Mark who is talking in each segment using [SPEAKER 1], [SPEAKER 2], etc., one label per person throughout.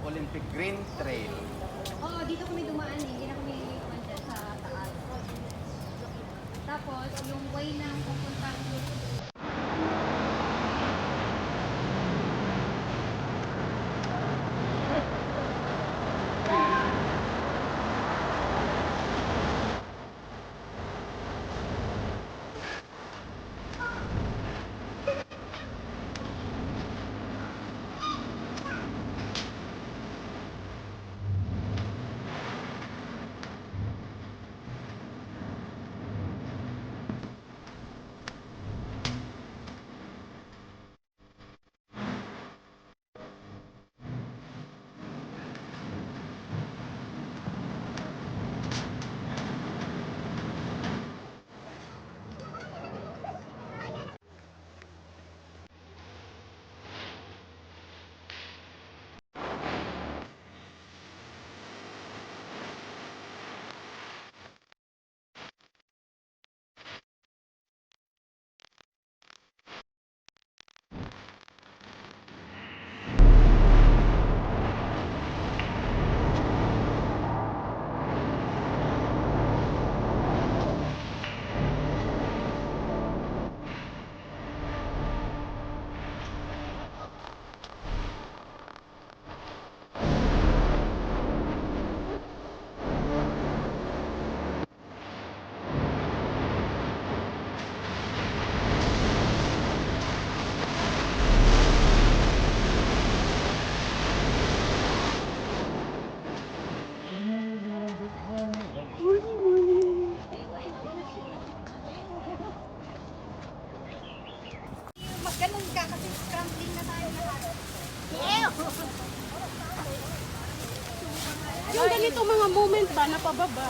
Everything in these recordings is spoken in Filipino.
[SPEAKER 1] Olympic Green Trail.
[SPEAKER 2] Oo, dito kami dumaan eh. Hindi na kami pumunta sa taas. Tapos, yung way ng pupuntang magganon ka kasi scrambling na tayo lahat.
[SPEAKER 3] Yung ganito mga moment ba na pababa?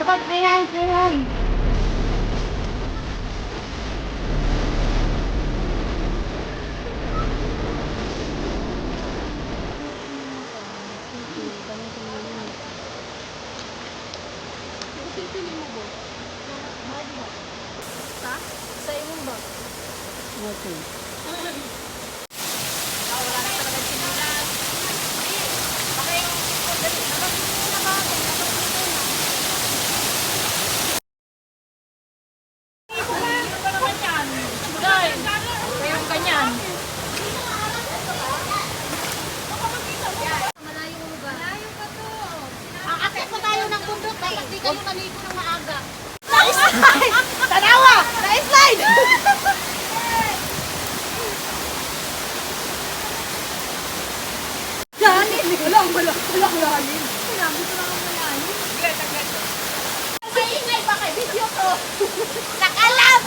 [SPEAKER 2] Dapat ayan, ayan.
[SPEAKER 3] Pili mo bo.
[SPEAKER 2] Body ba?
[SPEAKER 3] Ha?
[SPEAKER 2] Sa imong ba?
[SPEAKER 3] Okay.
[SPEAKER 2] Wala na talaga sinulat. Baka yung nabas na ba? Malayo ba? Malayo pa to.
[SPEAKER 3] Aakyat pa tayo ng bundok. Dapat di kayo naligo ng maaga.
[SPEAKER 2] Tanawa! Na-slide! Lalim! Wala lalim. Sinabi ko lang ang malalim.
[SPEAKER 3] Maingay ba kay video to?
[SPEAKER 2] Nakalab!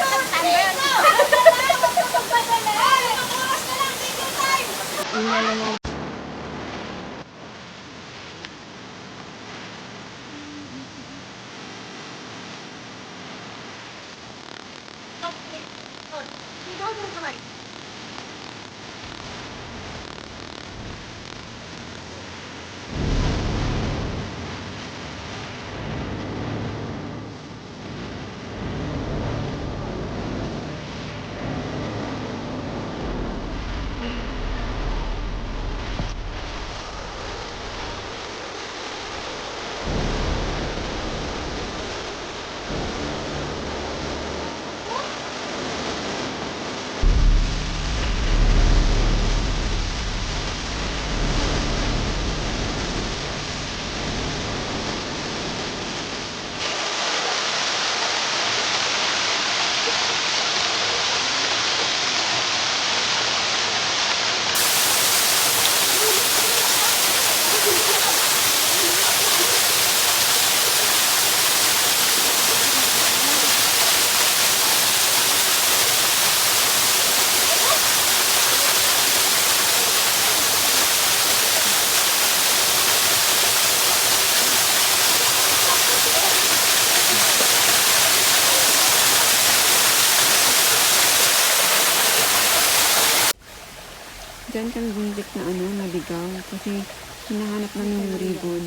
[SPEAKER 1] Diyan kami bumalik na naligaw. Kasi hinahanap namin yung ribbon.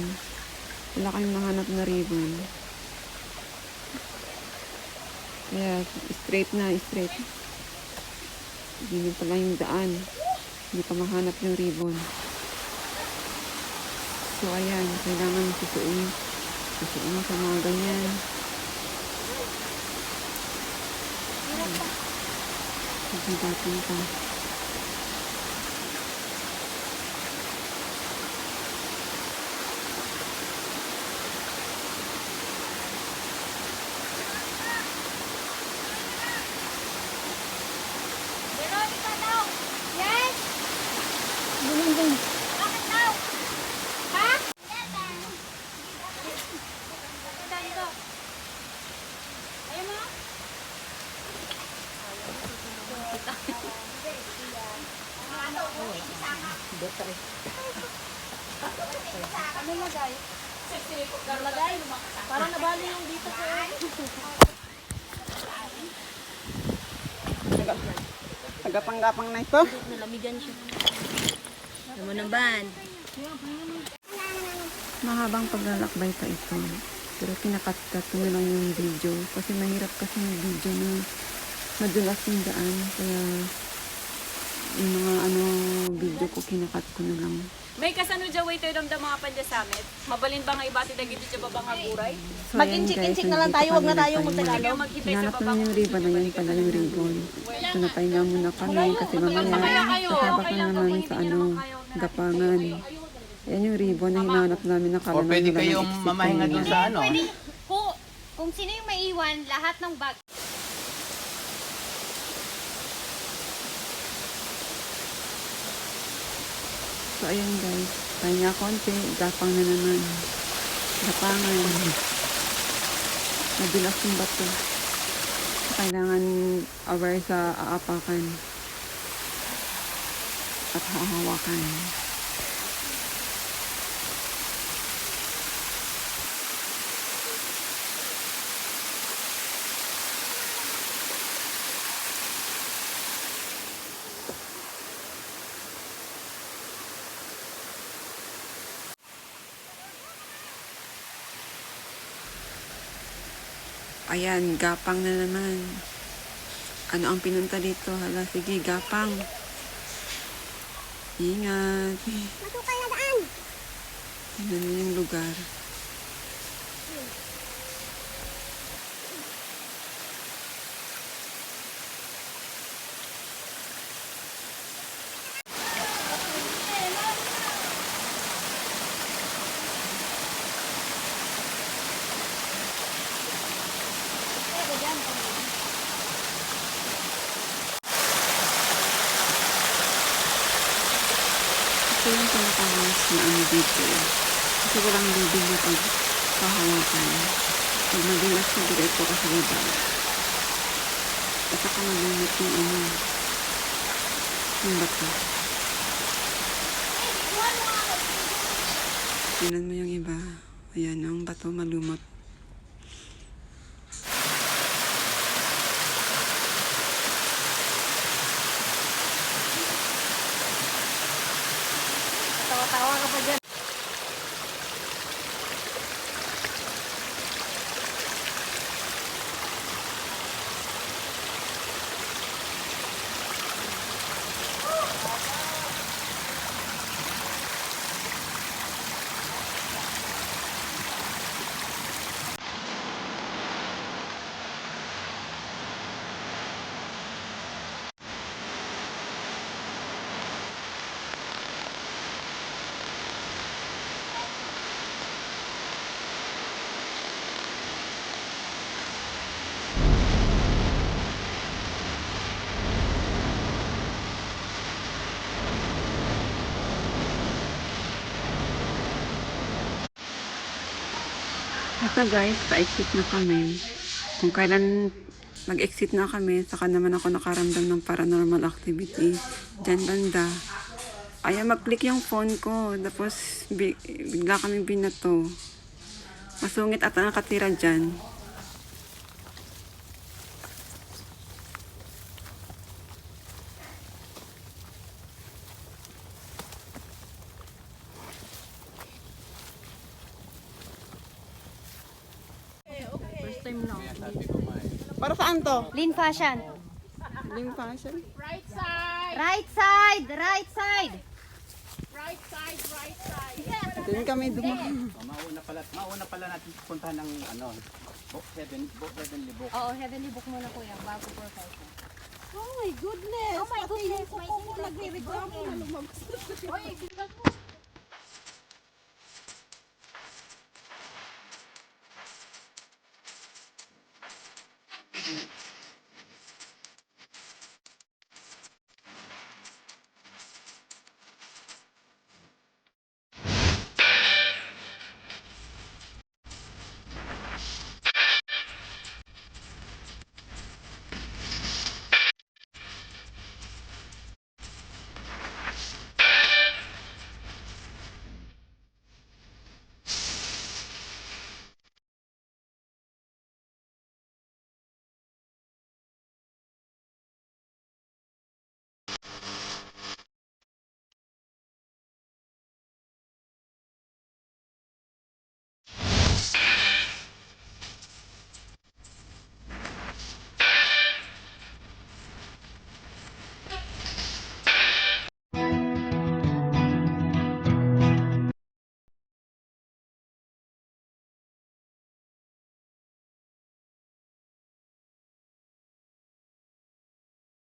[SPEAKER 1] Wala kayong mahanap na ribbon. Kaya straight na, straight. Hindi pala yung daan. Hindi pa mahanap yung ribbon. So ayan, kailangan susuin sa mga ganyan. Pagdating ka.
[SPEAKER 2] Veronica daw! Yes!
[SPEAKER 1] Bulan.
[SPEAKER 2] Bakit daw? Ha? Dito. Ayaw mo? Ano lagay? Lagay? Parang nabali yung dito ko.
[SPEAKER 1] Tagapang-gapang na ito.
[SPEAKER 2] Nalamigan siya. Naman naman.
[SPEAKER 1] Mahabang paglalakbay pa ito. Pero kinakat-cut ko na lang yung video. Kasi mahirap kasi yung video na madulas yung daan. Kaya yung mga video ko kinakat ko na lang.
[SPEAKER 4] May kasano dyan waiter dam da mga pandasamit. Mabalin ba nga ibati dagiti dyan ba nga guray?
[SPEAKER 1] So,
[SPEAKER 3] Mag-inchik-inchik na lang tayo, wag na tayong magtagalog.
[SPEAKER 4] Kaya maghintay sa
[SPEAKER 1] Hinanap
[SPEAKER 4] babang
[SPEAKER 1] naman yung ribbon na yun pala yung ribbon. So napahinga muna kami kasi mamaya sasabak na naman sa gapangan. Yan yung ribbon na hinanap namin na kala
[SPEAKER 5] O pwede
[SPEAKER 1] wala
[SPEAKER 5] kayong
[SPEAKER 1] nang exit
[SPEAKER 5] mamahinga
[SPEAKER 1] kanina.
[SPEAKER 5] dun sa ano?
[SPEAKER 2] Kung sino yung maiwan, lahat ng bag.
[SPEAKER 1] So ayan guys, pahinga konti, gapang na naman. Gapangan. Nadulas yung bato. Kailangan aware sa aapakan at hahawakan. Ayan, gapang na naman. Ano ang pinunta dito? Hala, sige, gapang. Ingat.
[SPEAKER 3] Masukal na daan.
[SPEAKER 1] Tignan mo yung lugar. Ito yung pinakawas na dito. Kasi walang bibig na pagkahawakan. Pag madulas na diretso ka sa baba. At saka malimit yung yung bato. Tingnan mo yung iba. Ayan, yung bato malumot.
[SPEAKER 2] Tawa-tawa ka pa dyan.
[SPEAKER 1] Ito guys, pa-exit na kami. Kung kailan mag-exit na kami, saka naman ako nakaramdam ng paranormal activity. Diyan banda. Ayaw mag-click yung phone ko. Tapos bigla kaming binato. Masungit at nakatira dyan.
[SPEAKER 2] Lean lang.
[SPEAKER 1] Para saan to?
[SPEAKER 2] Lean fashion.
[SPEAKER 1] Ling fashion?
[SPEAKER 3] Right side.
[SPEAKER 2] Right side! Right side!
[SPEAKER 3] Right side. Right side.
[SPEAKER 1] Doon kami dumaan.
[SPEAKER 5] Mauna pala natin puntahan ng ano, Heavenly Book.
[SPEAKER 2] Oo, heavenly book muna kuya, bago professor.
[SPEAKER 3] Oh my goodness.
[SPEAKER 2] Oh my goodness,
[SPEAKER 3] Pati yung kuko mo nagre-reklamo na lumabas.
[SPEAKER 2] Oy,